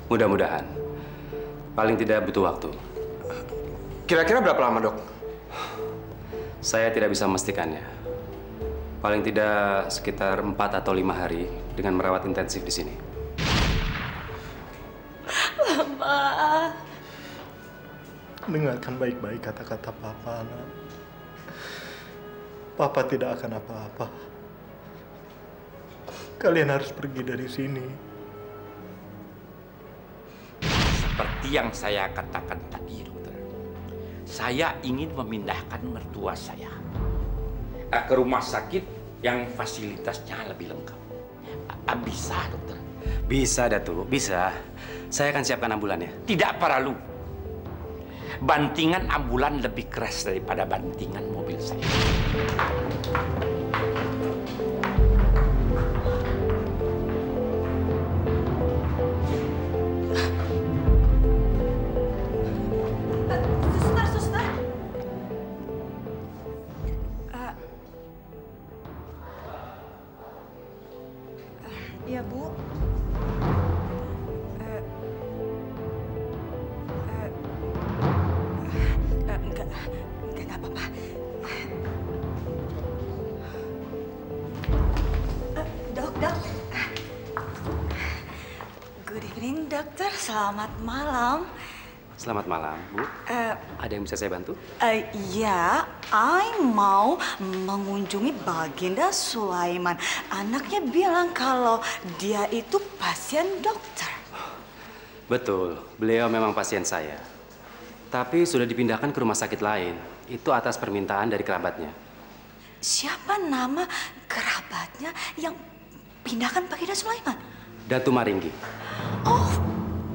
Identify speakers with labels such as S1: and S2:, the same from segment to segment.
S1: Mudah-mudahan. Paling tidak butuh waktu.
S2: Kira-kira berapa lama, Dok?
S1: Saya tidak bisa memastikannya. Paling tidak sekitar 4 atau 5 hari dengan merawat intensif di sini.
S3: Lama.
S4: Dengarkan baik-baik kata-kata Papa, Nak. Papa tidak akan apa-apa. Kalian harus pergi dari sini.
S5: Seperti yang saya katakan tadi, dokter. Saya ingin memindahkan mertua saya ke rumah sakit yang fasilitasnya lebih lengkap. Bisa, dokter?
S1: Bisa, Datuk. Bisa. Saya akan siapkan ambulannya.
S5: Tidak perlu. Bantingan ambulan lebih keras daripada bantingan mobil saya.
S3: Suster. Ya, Bu. Enggak apa-apa. Dok. Good evening, dokter. Selamat malam.
S1: Selamat malam, Bu. Ada yang bisa saya bantu?
S3: Ya, I mau mengunjungi Baginda Sulaiman. Anaknya bilang kalau dia itu pasien dokter.
S1: Betul, beliau memang pasien saya. Tapi sudah dipindahkan ke rumah sakit lain. Itu atas permintaan dari kerabatnya.
S3: Siapa nama kerabatnya yang pindahkan Baginda Sulaiman?
S1: Datu Maringgi.
S3: Oh,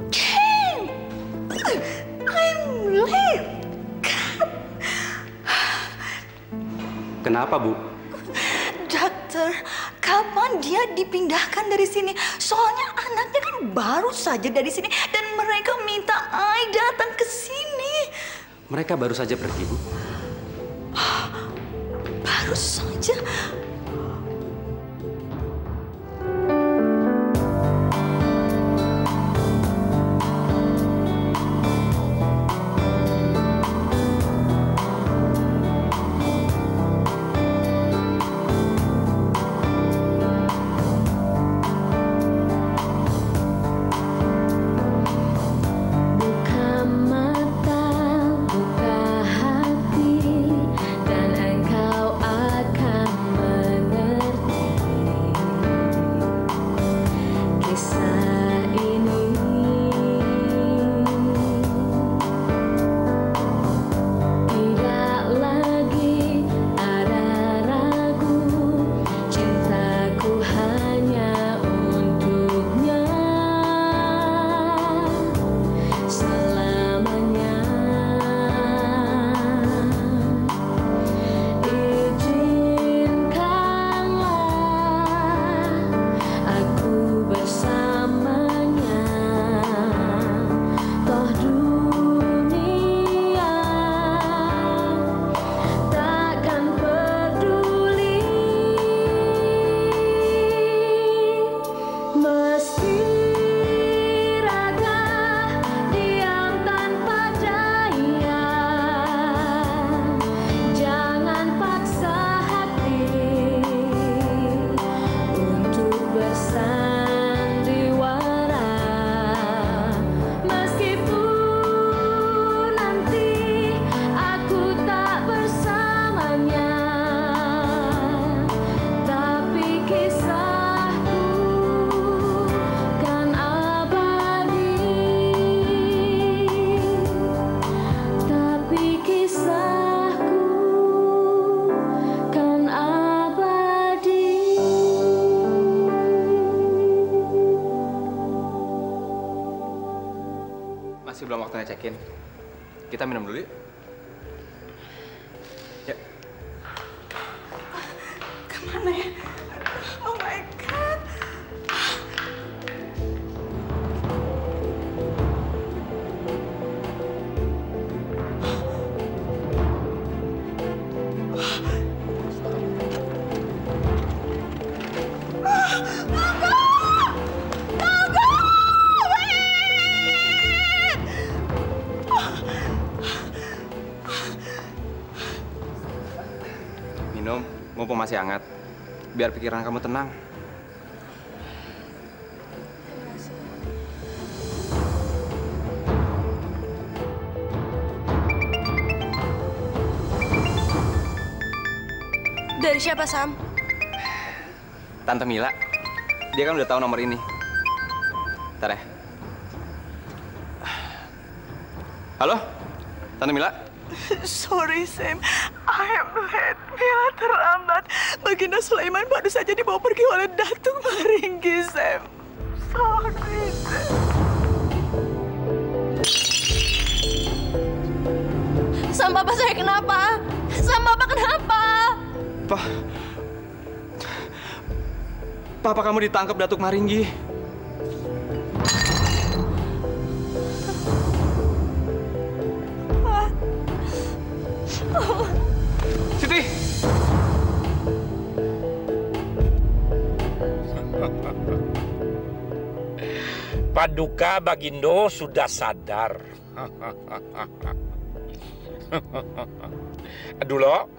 S3: King! I'm late.
S1: Kenapa, Bu?
S3: Dokter, kapan dia dipindahkan dari sini? Soalnya anaknya kan baru saja dari sini dan mereka minta I datang ke sini.
S1: Mereka baru saja pergi, Bu.
S3: Baru saja.
S2: Masih belum waktunya check-in. Kita minum dulu yuk. Ya.
S3: Kemana ya? Oh my God.
S2: masih hangat. Biar pikiran kamu tenang.
S6: Dari siapa, Sam?
S2: Tante Mila, dia kan udah tahu nomor ini. Bentar ya. Halo, Tante Mila?
S3: Sorry, Sam. I am late. Mila terlambat. Baginda Sulaiman baru saja dibawa pergi oleh Datuk Maringgi, Sam. Sorry, Sam.
S6: Sam, Papa saya kenapa? Sam, Papa kenapa?
S2: Papa kamu ditangkap Datuk Maringgi. Siti!
S5: Paduka Bagindo sudah sadar. Aduh lo,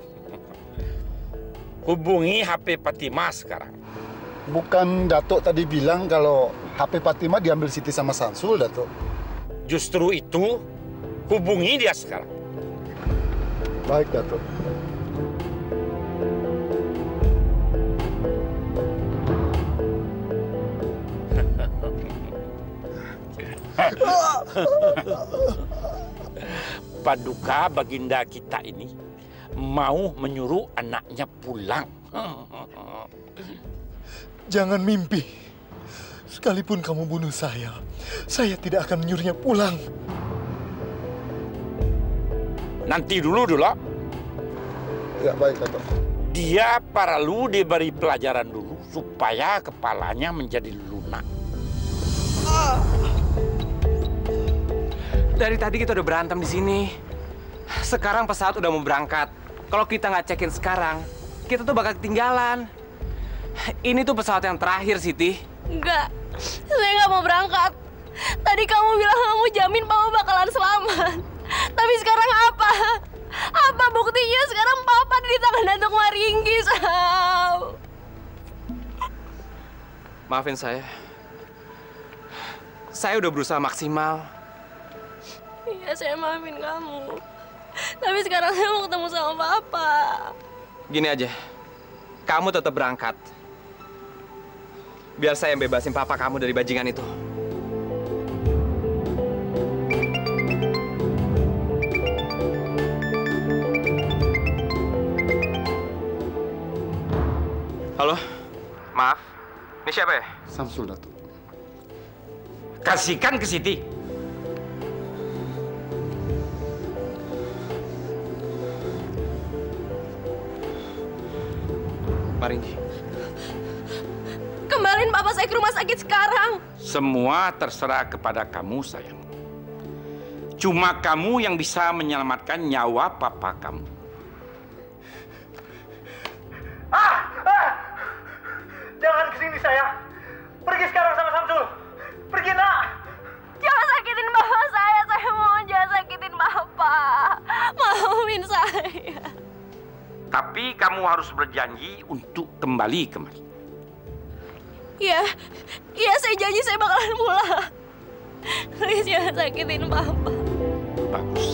S5: hubungi HP Fatima sekarang.
S7: Bukan Datuk tadi bilang kalau HP Fatima diambil Siti sama Samsul, Datuk?
S5: Justru itu, hubungi dia sekarang.
S7: Baik, Datuk.
S5: Paduka Baginda kita ini mau menyuruh anaknya pulang.
S4: Jangan mimpi. Sekalipun kamu bunuh saya tidak akan menyuruhnya pulang.
S5: Nanti dulu.
S7: Ya, baik, Datuk.
S5: Dia perlu diberi pelajaran dulu supaya kepalanya menjadi lunak.
S2: Dari tadi kita udah berantem di sini. Sekarang pesawat udah mau berangkat. Kalau kita nggak cekin sekarang, kita tuh bakal ketinggalan. Ini tuh pesawat yang terakhir, Siti.
S6: Enggak, saya nggak mau berangkat. Tadi kamu bilang kamu jamin Papa bakalan selamat. Tapi sekarang apa? Apa buktinya sekarang Papa di tangan Datuk Maringgi, Sam?
S2: Maafin saya. Saya udah berusaha maksimal.
S6: Iya, saya maafin kamu. Tapi sekarang saya mau ketemu sama Papa.
S2: Gini aja, kamu tetap berangkat. Biar saya yang bebasin papa kamu dari bajingan itu. Halo? Maaf, ini siapa ya?
S7: Samsul, Datuk.
S5: Kasihkan ke Siti.
S2: Maringgi.
S6: Kembaliin Papa saya ke rumah sakit sekarang.
S5: Semua terserah kepada kamu, sayang. Cuma kamu yang bisa menyelamatkan nyawa papa kamu.
S4: Jangan kesini, sayang. Pergi sekarang sama Samsul. Pergi, nak.
S6: Jangan sakitin Papa saya mohon jangan sakitin Papa. Maafin saya.
S5: Tapi kamu harus berjanji untuk kembali kemari.
S6: Iya, saya janji saya bakalan pulang. Please jangan sakitin Papa.
S5: Bagus.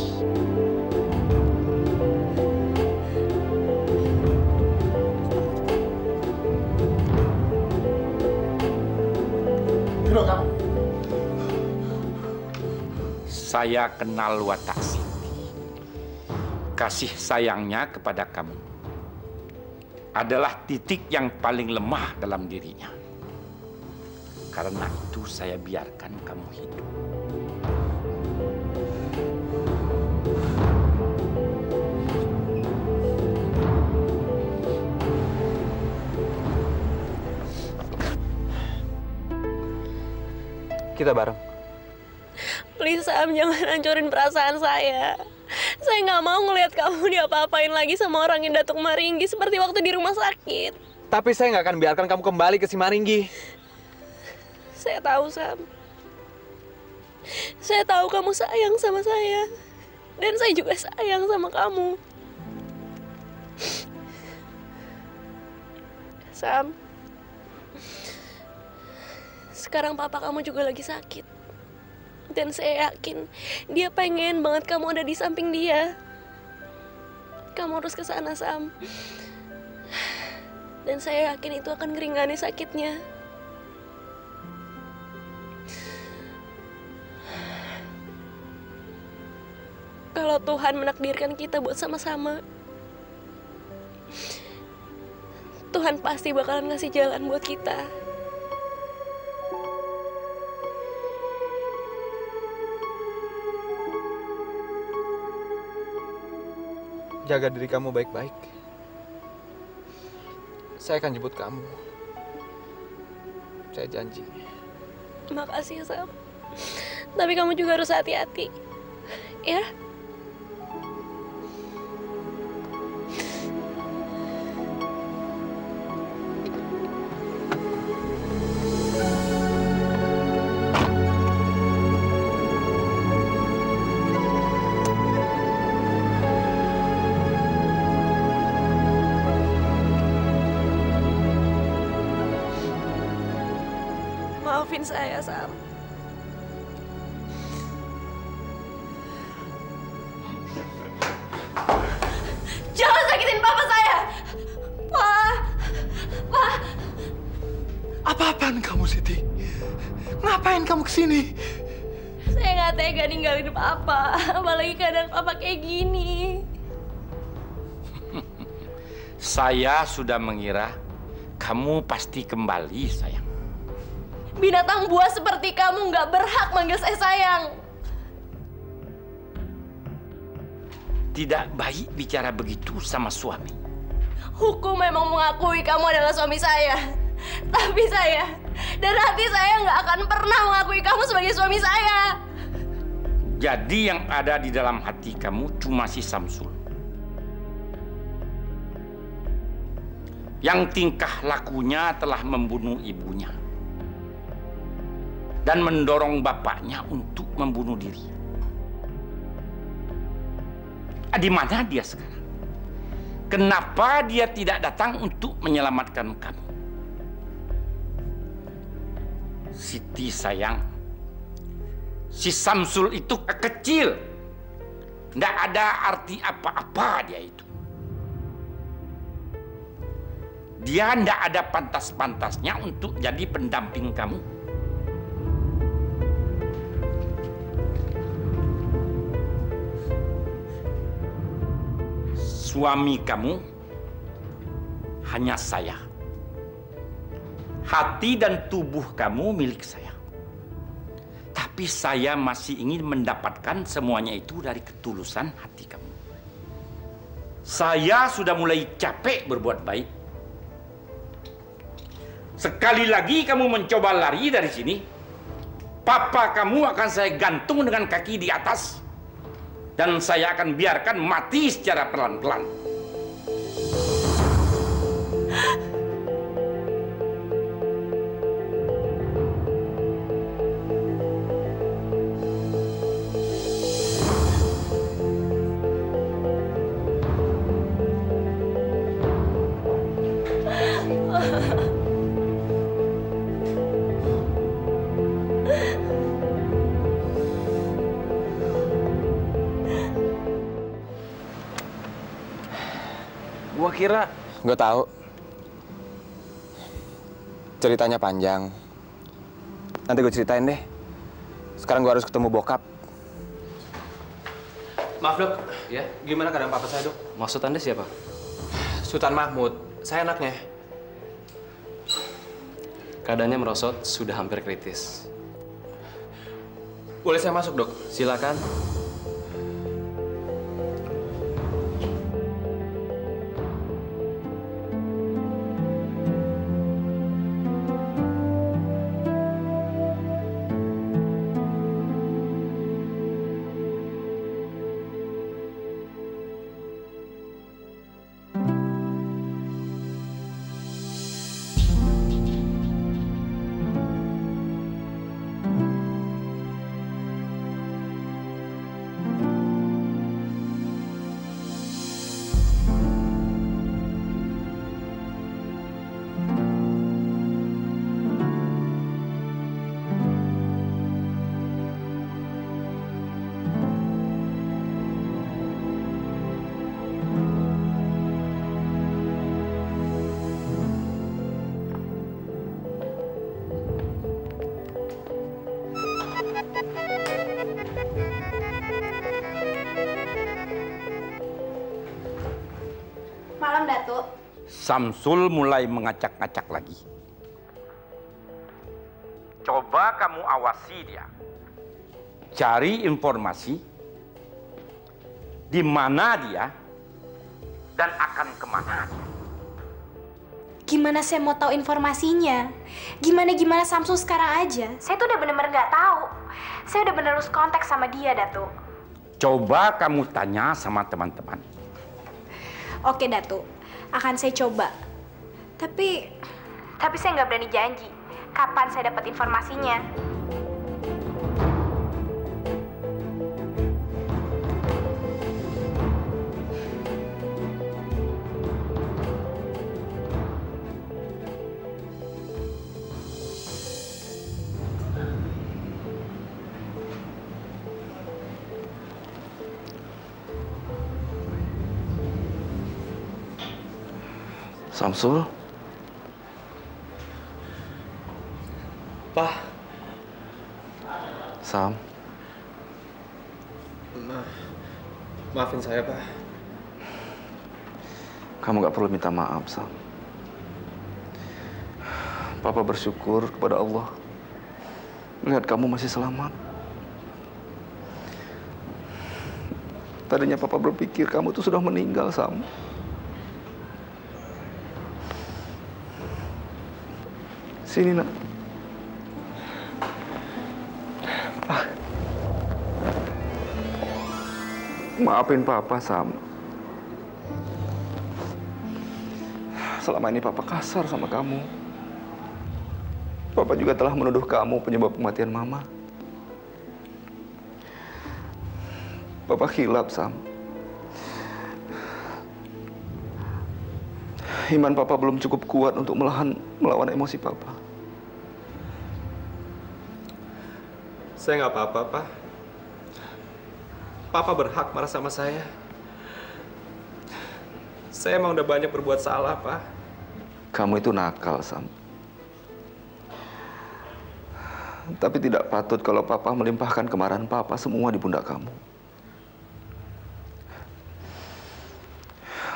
S5: Saya kenal watak Siti. Kasih sayangnya kepada kamu adalah titik yang paling lemah dalam dirinya. Karena itu saya biarkan kamu hidup.
S2: Kita bareng.
S6: Please Sam, jangan hancurin perasaan saya. Saya nggak mau ngelihat kamu diapa-apain lagi sama orang yang Datuk Maringgi seperti waktu di rumah sakit.
S2: Tapi saya nggak akan biarkan kamu kembali ke si Maringgi.
S6: Saya tahu, Sam. Saya tahu kamu sayang sama saya. Dan saya juga sayang sama kamu. Sam, sekarang papa kamu juga lagi sakit. Dan saya yakin dia pengen banget kamu ada di samping dia. Kamu harus ke sana, Sam. Dan saya yakin itu akan ngeringani sakitnya. Kalau Tuhan menakdirkan kita buat sama-sama, Tuhan pasti bakalan ngasih jalan buat kita.
S2: Jaga diri kamu baik-baik. Saya akan jemput kamu. Saya janji.
S6: Makasih, Sam. Tapi kamu juga harus hati-hati. Ya? Maafin saya, Sam. Jangan sakitin papa saya! Pak! Pak!
S4: Apa-apaan kamu, Siti? Ngapain kamu kesini?
S6: Saya nggak tega ninggalin papa. Apalagi keadaan papa kayak gini.
S5: Saya sudah mengira kamu pasti kembali, sayang.
S6: Binatang buas seperti kamu nggak berhak manggil saya sayang.
S5: Tidak baik bicara begitu sama suami.
S6: Hukum memang mengakui kamu adalah suami saya. Tapi saya dan hati saya nggak akan pernah mengakui kamu sebagai suami saya.
S5: Jadi yang ada di dalam hati kamu cuma si Samsul. Yang tingkah lakunya telah membunuh ibunya. Dan mendorong bapaknya untuk membunuh diri. Di mana dia sekarang? Kenapa dia tidak datang untuk menyelamatkan kamu? Siti sayang, si Samsul itu kecil. Tidak ada arti apa-apa dia itu. Dia tidak ada pantas-pantasnya untuk jadi pendamping kamu. Suami kamu hanya saya. Hati dan tubuh kamu milik saya. Tapi saya masih ingin mendapatkan semuanya itu dari ketulusan hati kamu. Saya sudah mulai capek berbuat baik. Sekali lagi kamu mencoba lari dari sini, papa kamu akan saya gantung dengan kaki di atas. Dan saya akan biarkan mati secara pelan-pelan.
S2: Gua kira... Gua tahu. Ceritanya panjang. Nanti gue ceritain deh. Sekarang gua harus ketemu bokap. Maaf, Dok.
S1: Ya?
S2: Gimana keadaan papa saya, Dok?
S1: Maksud Anda siapa?
S2: Sultan Mahmud. Saya anaknya.
S1: Keadaannya merosot, sudah hampir kritis.
S2: Boleh saya masuk, Dok?
S1: Silakan.
S6: Datuk?
S5: Samsul mulai ngacak-ngacak lagi. Coba kamu awasi dia. Cari informasi di mana dia dan akan kemana dia.
S8: Gimana saya mau tahu informasinya? Gimana Samsul sekarang aja? Saya tuh udah bener-bener nggak tahu. Saya udah bener harus kontak sama dia, Datuk.
S5: Coba kamu tanya sama teman-teman.
S8: Oke, Datuk. Akan saya coba. Tapi saya nggak berani janji kapan saya dapat informasinya.
S9: Samsul?
S2: Pak.
S9: Sam?
S2: Maafin saya, Pak.
S9: Kamu gak perlu minta maaf, Sam. Papa bersyukur kepada Allah melihat kamu masih selamat. Tadinya Papa berpikir kamu tuh sudah meninggal, Sam. Sini, nak. Maafin Papa, Sam. Selama ini Papa kasar sama kamu. Papa juga telah menuduh kamu penyebab kematian Mama. Papa khilaf, Sam. Iman Papa belum cukup kuat untuk melawan emosi Papa.
S2: Saya nggak apa-apa, Pak. Papa berhak marah sama saya. Saya emang udah banyak berbuat salah, Pak.
S9: Kamu itu nakal, Sam. Tapi tidak patut kalau Papa melimpahkan kemarahan Papa semua di pundak kamu.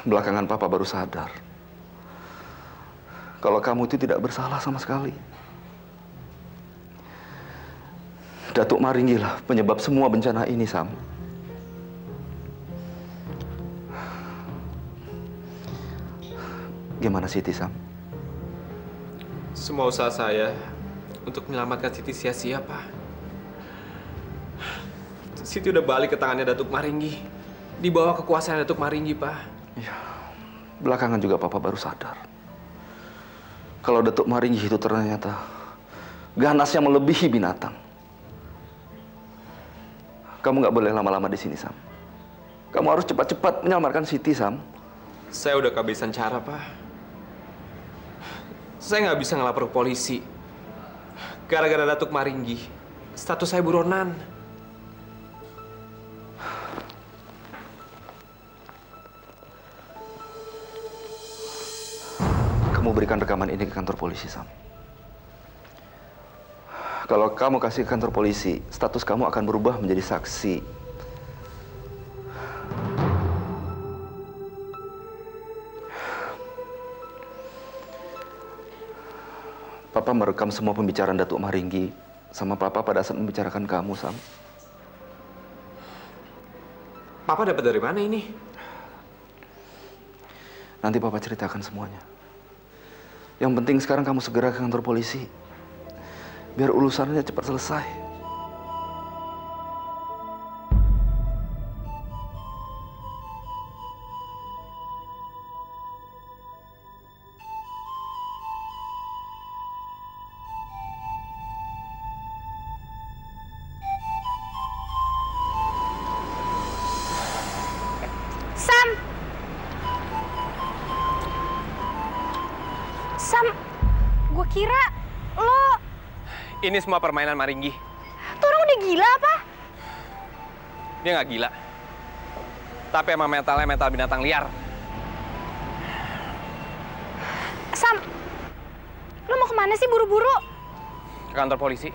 S9: Belakangan Papa baru sadar kalau kamu itu tidak bersalah sama sekali. Datuk Maringgi lah penyebab semua bencana ini, Sam. Gimana Siti, Sam?
S2: Semua usaha saya untuk menyelamatkan Siti sia-sia, Pak. Siti udah balik ke tangannya Datuk Maringgi. Di bawah kekuasaan Datuk Maringgi, Pak.
S9: Iya. Belakangan juga Papa baru sadar kalau Datuk Maringgi itu ternyata ganasnya melebihi binatang. Kamu nggak boleh lama-lama di sini, Sam. Kamu harus cepat-cepat menyelamatkan Siti, Sam.
S2: Saya udah kehabisan cara, Pak. Saya nggak bisa ngelapor ke polisi. Gara-gara Datuk Maringgi, status saya buronan.
S9: Kamu berikan rekaman ini ke kantor polisi, Sam. Kalau kamu kasih ke kantor polisi, status kamu akan berubah menjadi saksi. Papa merekam semua pembicaraan Datuk Maringgi sama Papa pada saat membicarakan kamu, Sam.
S2: Papa dapat dari mana ini?
S9: Nanti Papa ceritakan semuanya. Yang penting sekarang kamu segera ke kantor polisi. Biar urusannya cepat selesai.
S8: Sam, gue kira lo...
S2: Ini semua permainan Maringgi.
S8: Tuh orang udah gila apa?
S2: Dia nggak gila. Tapi emang mentalnya mental binatang liar.
S8: Sam, lo mau kemana sih buru-buru?
S2: Ke kantor polisi.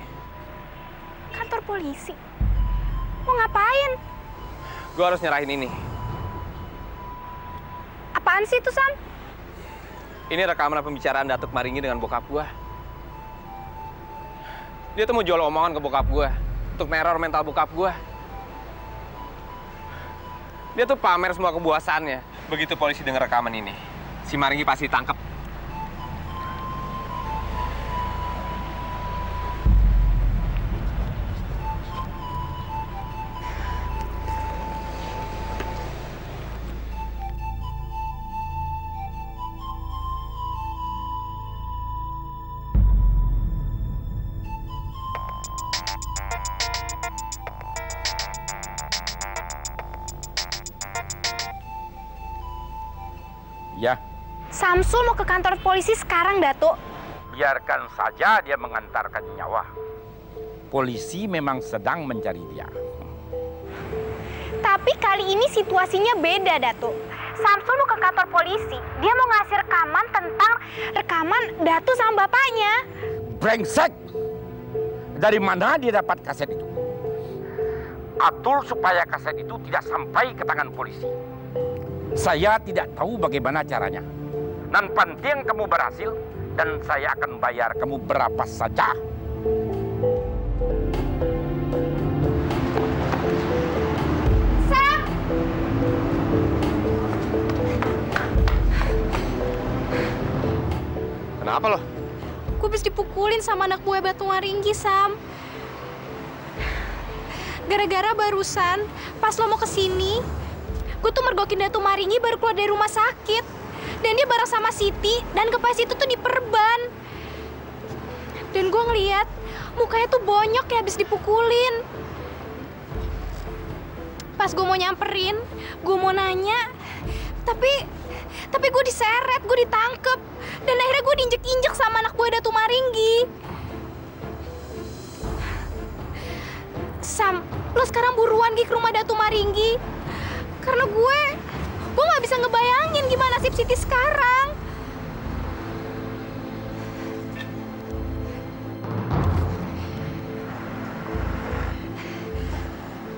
S8: Kantor polisi? Mau ngapain?
S2: Gue harus nyerahin ini.
S8: Apaan sih itu, Sam?
S2: Ini rekaman pembicaraan Datuk Maringgi dengan bokap gua. Dia tuh mau jual omongan ke bokap gua untuk neror mental bokap gua. Dia tuh pamer semua kebuasannya. Begitu polisi dengar rekaman ini, si Maringgi pasti tangkap.
S5: Ya,
S8: Samsul mau ke kantor polisi sekarang, Datuk.
S5: biarkan saja dia mengantarkan nyawa. Polisi memang sedang mencari dia.
S8: Tapi kali ini situasinya beda, Datuk. Samsul mau ke kantor polisi. Dia mau ngasih rekaman Datuk sama bapaknya.
S5: Brengsek! Dari mana dia dapat kaset itu? Atur supaya kaset itu tidak sampai ke tangan polisi. Saya tidak tahu bagaimana caranya. Dan penting kamu berhasil, dan saya akan bayar kamu berapa saja.
S8: Sam!
S2: Kenapa lo?
S8: Gue habis dipukulin sama anak buah Batu Maringgi, Sam. Gara-gara barusan, pas lo mau kesini, gue tuh mergokin Datu Maringgi baru keluar dari rumah sakit. Dan dia bareng sama Siti, dan kepala Siti tuh diperban. Dan gue ngeliat, mukanya tuh bonyok kayak habis dipukulin. Pas gue mau nyamperin, gue mau nanya, tapi gue diseret, gue ditangkep. Dan akhirnya gue diinjek-injek sama anak buah Datu Maringgi. Sam, lo sekarang buruan ke rumah Datu Maringgi. Karena gue nggak bisa ngebayangin gimana nasib Siti sekarang.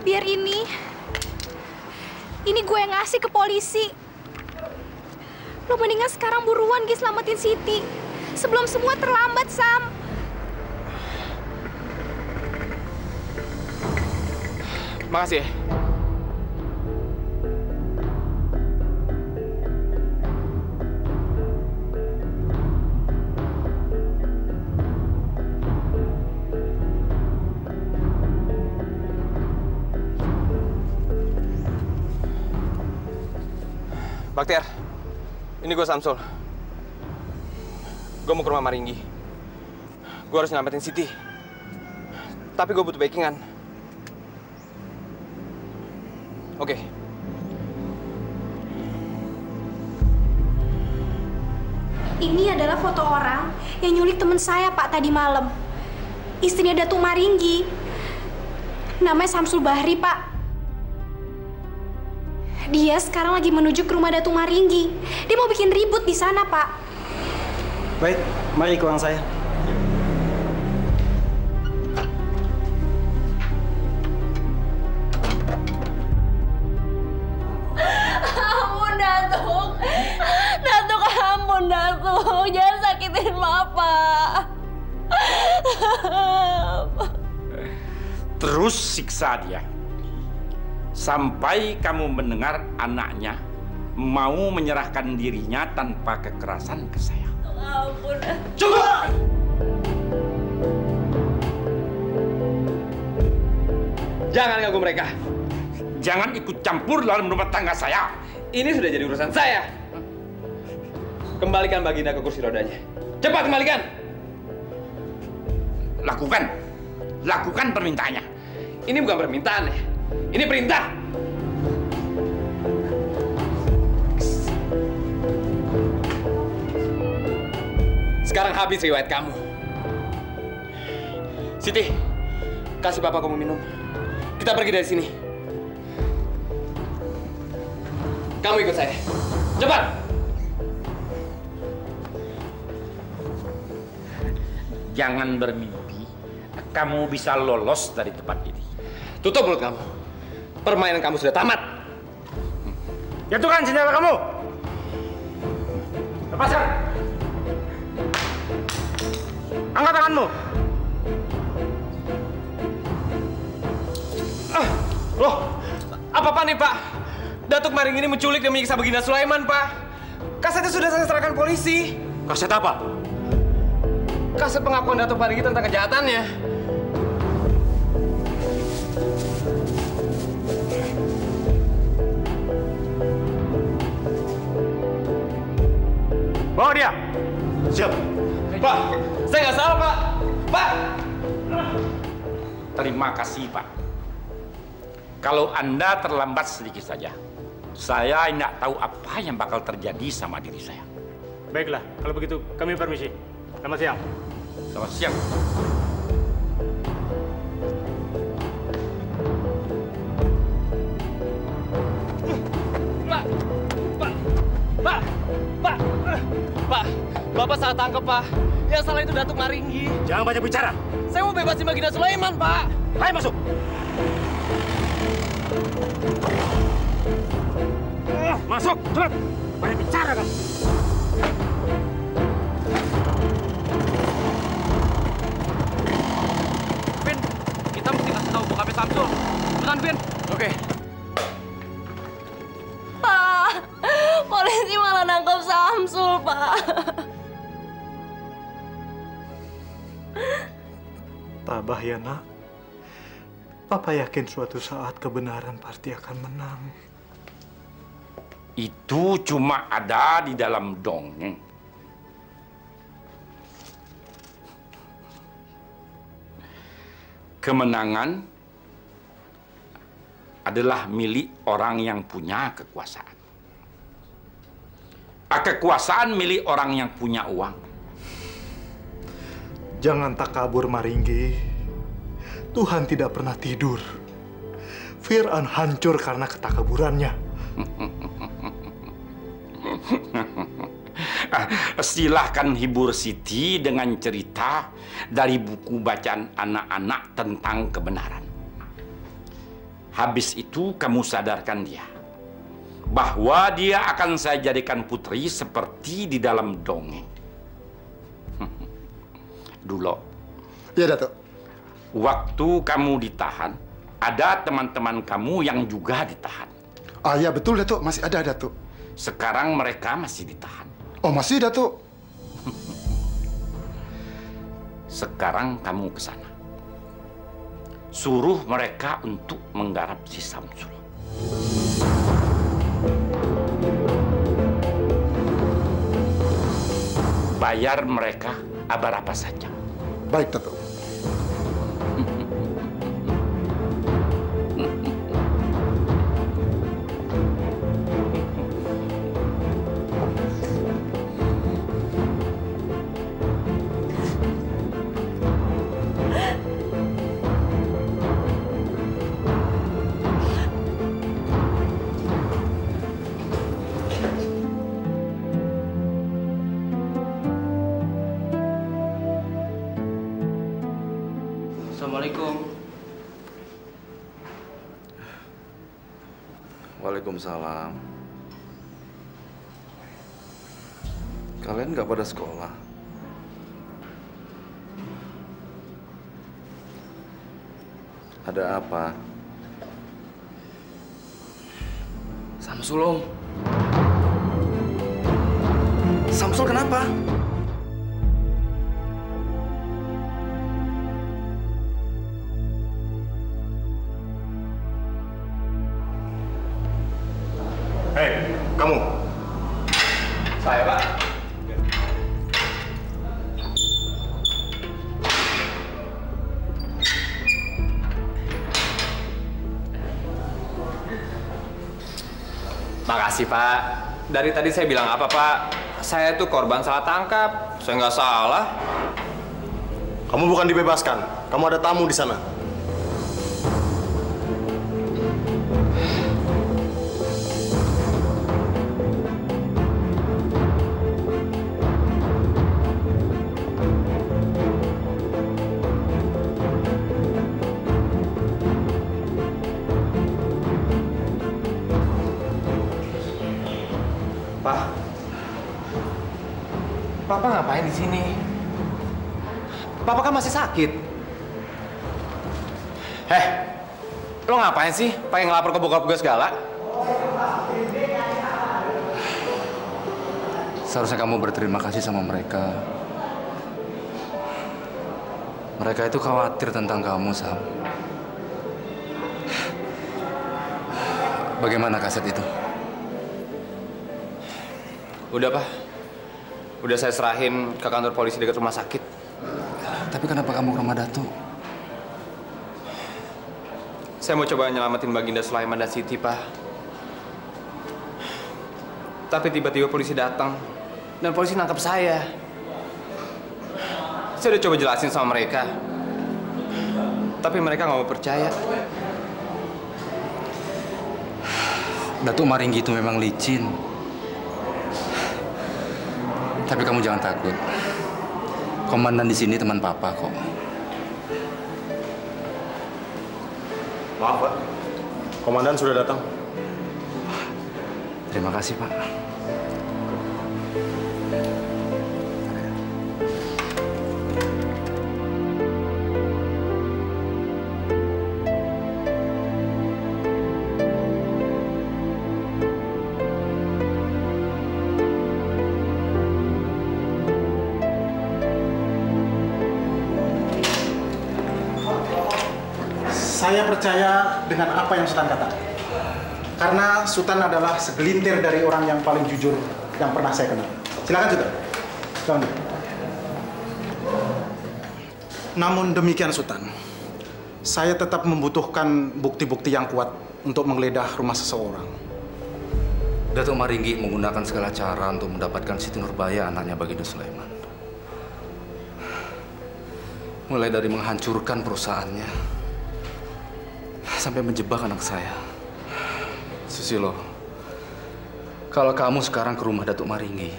S8: Biar ini gue yang ngasih ke polisi. Lo mendingan sekarang buruan selamatin Siti. Sebelum semua terlambat, Sam.
S2: Makasih ya. Baktiar, ini gue Samsul. Gue mau ke rumah Maringgi. Gue harus nyelamatin Siti. Tapi gue butuh backingan. Oke.
S8: Ini adalah foto orang yang nyulik teman saya, Pak, tadi malam. Istrinya Datuk Maringgi. Namanya Samsul Bahri, Pak. Dia sekarang lagi menuju ke rumah Datuk Maringgi. Dia mau bikin ribut di sana, Pak.
S10: Baik, mari ke ruang saya.
S6: Ampun, Datuk. Datuk, ampun, Datuk. Jangan sakitin Papa.
S5: Terus siksa dia. Sampai kamu mendengar anaknya mau menyerahkan dirinya tanpa kekerasan ke saya.
S6: Ampun.
S5: Cukup!
S2: Jangan ganggu mereka.
S5: Jangan ikut campur dalam rumah tangga saya.
S2: Ini sudah jadi urusan saya. Kembalikan Baginda ke kursi rodanya. Cepat kembalikan.
S5: Lakukan. Lakukan permintaannya.
S2: Ini bukan permintaan ya. Ini perintah. Sekarang habis riwayat kamu. Siti, kasih Papa kamu minum. Kita pergi dari sini. Kamu ikut saya. Cepat.
S5: Jangan bermimpi kamu bisa lolos dari tempat ini.
S2: Tutup mulut kamu. Permainan kamu sudah tamat.
S5: Jatuhkan senjata kamu. Lepaskan.
S2: Angkat tanganmu. Loh, apa-apa nih, Pak? Datuk Maring ini menculik dan menyiksa Baginda Sulaiman, Pak. Kasetnya sudah saya serahkan polisi.
S1: Kaset apa?
S2: Kaset pengakuan Datuk Maring tentang kejahatannya.
S1: Bawa dia.
S2: Siap. Pak, saya nggak salah, Pak. Pak!
S5: Terima kasih, Pak. Kalau Anda terlambat sedikit saja, saya tidak tahu apa yang bakal terjadi sama diri saya.
S10: Baiklah, kalau begitu kami permisi. Selamat siang.
S5: Selamat siang.
S2: Pak, Bapak salah tangkap, Pak. Yang salah itu Datuk Maringgi.
S1: Jangan banyak bicara.
S2: Saya mau bebasin Baginda Sulaiman, Pak.
S1: Ayo masuk. Masuk, cepat. Banyak bicara kamu.
S2: Vin, kita mesti kasih tahu bokapnya Samsul. Cepetan, Vin. Oke.
S6: Pak, polisi malah nangkap Samsul, Pak.
S4: Tabah ya, Nak. Papa yakin suatu saat kebenaran pasti akan menang.
S5: Itu cuma ada di dalam dongeng. Kemenangan adalah milik orang yang punya kekuasaan. Kekuasaan milik orang yang punya uang.
S4: Jangan takabur, Maringgi. Tuhan tidak pernah tidur. Fir'aun hancur karena ketakaburannya.
S5: Silahkan hibur Siti dengan cerita dari buku bacaan anak-anak tentang kebenaran. Habis itu kamu sadarkan dia bahwa dia akan saya jadikan putri seperti di dalam dongeng. Dulu.
S7: Iya, Datuk.
S5: Waktu kamu ditahan, ada teman-teman kamu yang juga ditahan.
S7: Ah, ya betul, Datuk. Masih ada, Datuk.
S5: Sekarang mereka masih ditahan.
S7: Oh, masih, Datuk.
S5: Sekarang kamu ke sana. Suruh mereka untuk menggarap si Samsul. Bayar mereka apa saja.
S7: Baik, Datuk.
S2: Assalamualaikum.
S9: Waalaikumsalam. Kalian nggak pada sekolah? Ada apa?
S2: Samsul, Om.
S9: Samsul kenapa?
S4: Hei, kamu.
S2: Saya, Pak. Makasih, Pak. Dari tadi saya bilang apa, Pak? Saya tuh korban salah tangkap. Saya nggak salah.
S10: Kamu bukan dibebaskan. Kamu ada tamu di sana.
S2: Papa ngapain di sini? Papa kan masih sakit. Lo ngapain sih? Pengen ngelapor ke bokap gue segala?
S9: Seharusnya kamu berterima kasih sama mereka. Mereka itu khawatir tentang kamu, Sam. Bagaimana kaset itu?
S2: Udah, Pak. Udah saya serahin ke kantor polisi dekat rumah sakit.
S9: Tapi kenapa kamu ke rumah Datuk?
S2: Saya mau coba nyelamatin Baginda Sulaiman dan Siti, Pak. Tapi tiba-tiba polisi datang dan polisi nangkap saya. Saya udah coba jelasin sama mereka, tapi mereka nggak mau percaya.
S9: Datuk Maringgi itu memang licin. Tapi kamu jangan takut. Komandan di sini teman Papa kok.
S10: Maaf, Pak. Komandan sudah datang.
S9: Terima kasih, Pak.
S11: Saya percaya dengan apa yang Sultan katakan. Karena Sultan adalah segelintir dari orang yang paling jujur yang pernah saya kenal. Silakan, Sultan. Silakan. Namun demikian, Sultan, saya tetap membutuhkan bukti-bukti yang kuat untuk menggeledah rumah seseorang.
S9: Datuk Maringgi menggunakan segala cara untuk mendapatkan Siti Nurbaya, anaknya Baginda Sulaiman. Mulai dari menghancurkan perusahaannya, sampai menjebak anak saya. Susilo, kalau kamu sekarang ke rumah Datuk Maringgi,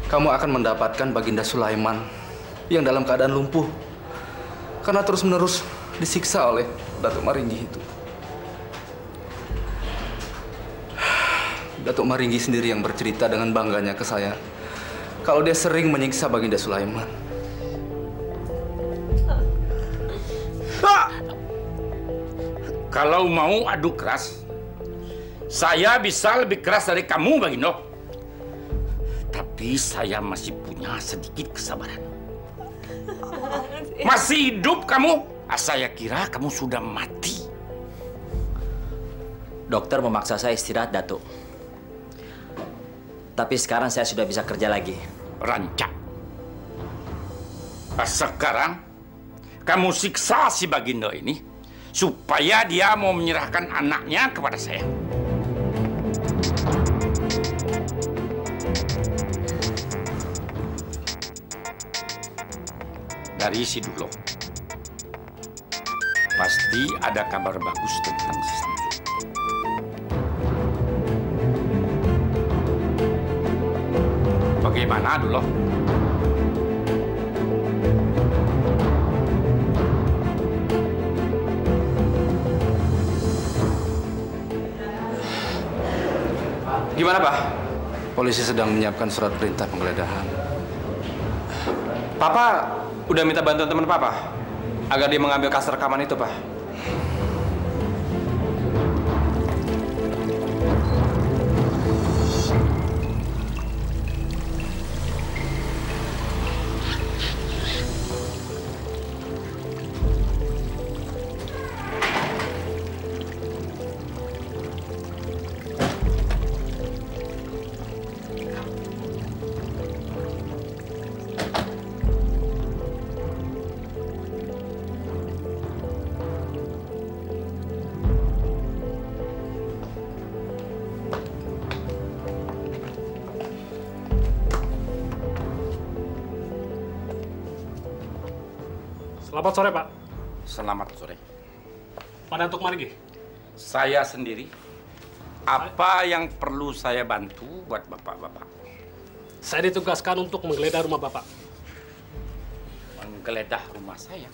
S9: kamu akan mendapatkan Baginda Sulaiman yang dalam keadaan lumpuh karena terus-menerus disiksa oleh Datuk Maringgi itu. Datuk Maringgi sendiri yang bercerita dengan bangganya ke saya kalau dia sering menyiksa Baginda Sulaiman.
S5: Kalau mau adu keras, saya bisa lebih keras dari kamu, Bagindo. Tapi saya masih punya sedikit kesabaran. Masih hidup kamu? Saya kira kamu sudah mati.
S12: Dokter memaksa saya istirahat, Datuk. Tapi sekarang saya sudah bisa kerja lagi.
S5: Rancak. Sekarang kamu siksa si Bagindo ini supaya dia mau menyerahkan anaknya kepada saya. Dari si Dulo, pasti ada kabar bagus tentang si Samsul. Bagaimana, Dulo?
S2: Gimana, Pak?
S9: Polisi sedang menyiapkan surat perintah penggeledahan.
S2: Papa udah minta bantuan teman Papa agar dia mengambil kaset rekaman itu, Pak.
S13: Selamat sore, Pak.
S5: Selamat sore.
S13: Pak Datuk Maringgi.
S5: Saya sendiri. Apa yang perlu saya bantu buat bapak-bapak?
S13: Saya ditugaskan untuk menggeledah rumah Bapak.
S5: Menggeledah rumah saya?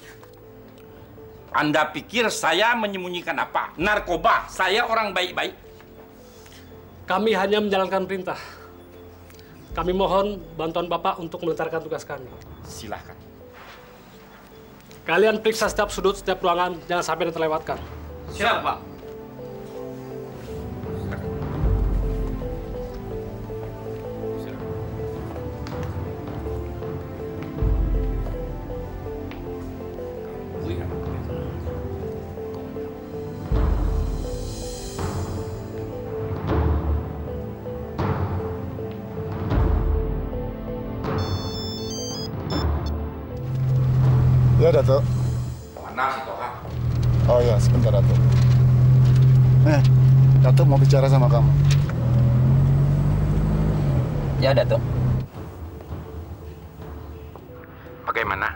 S5: Anda pikir saya menyembunyikan apa? Narkoba. Saya orang baik-baik.
S13: Kami hanya menjalankan perintah. Kami mohon bantuan Bapak untuk melancarkan tugas kami.
S5: Silahkan.
S13: Kalian periksa setiap sudut, setiap ruangan, jangan sampai terlewatkan.
S5: Siap, Pak.
S7: Ya, Datuk.
S5: Mana si Toha?
S7: Oh ya, sebentar, Datuk. Datuk mau bicara sama kamu.
S12: Ya, Datuk.
S5: Bagaimana?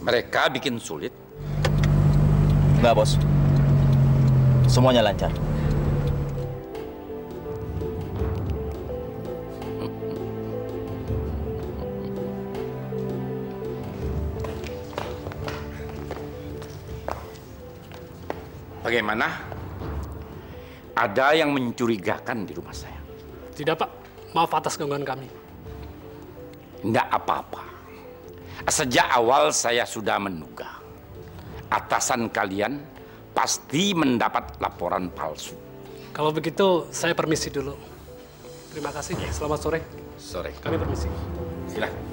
S5: Mereka bikin sulit?
S12: Enggak, Bos. Semuanya lancar.
S5: Bagaimana? Ada yang mencurigakan di rumah saya?
S13: Tidak, Pak. Maaf atas gangguan kami.
S5: Tidak apa-apa. Sejak awal saya sudah menduga. Atasan kalian pasti mendapat laporan palsu.
S13: Kalau begitu, saya permisi dulu. Terima kasih. Selamat sore.
S5: Sore.
S13: Kami permisi.
S5: Silakan.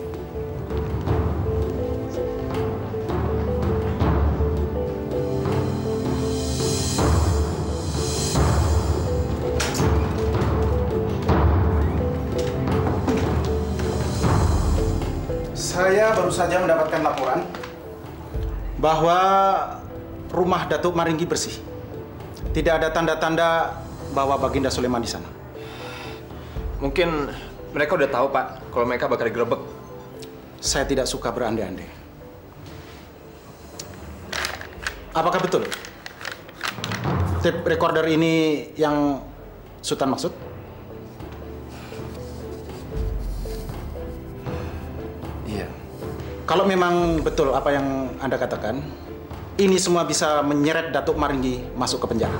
S11: Saya baru saja mendapatkan laporan bahwa rumah Datuk Maringgi bersih. Tidak ada tanda-tanda bahwa Baginda Sulaiman di sana.
S10: Mungkin mereka udah tahu, Pak, kalau mereka bakal digerebek.
S11: Saya tidak suka berandai-andai. Apakah betul tape recorder ini yang Sultan maksud?
S10: Iya.
S11: Kalau memang betul apa yang Anda katakan, ini semua bisa menyeret Datuk Maringgi masuk ke penjara.